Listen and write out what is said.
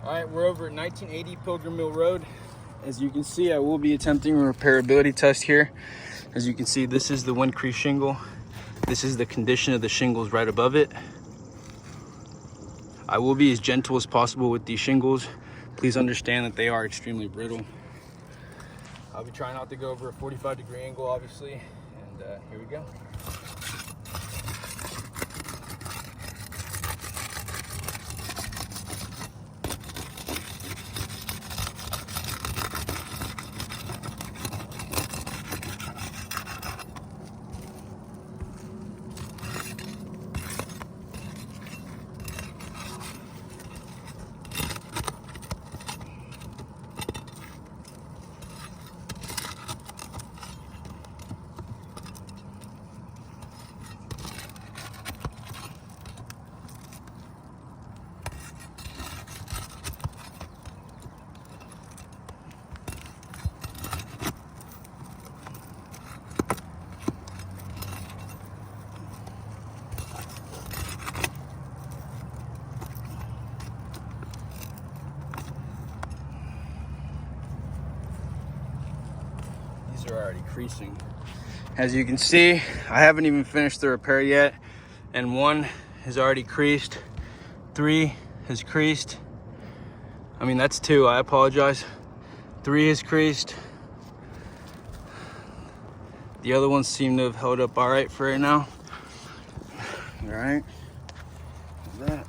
All right, we're over at 1980 Pilgrim Mill Road. As you can see, I will be attempting a repairability test here. As you can see, this is the wind crease shingle. This is the condition of the shingles right above it. I will be as gentle as possible with these shingles. Please understand that they are extremely brittle. I'll be trying not to go over a 45-degree angle, obviously, and here we go. These are already creasing. As you can see, I haven't even finished the repair yet, and 1 has already creased, 3 has creased. I mean, that's 2, I apologize. 3 has creased. The other ones seem to have held up all right for right now. All right, that.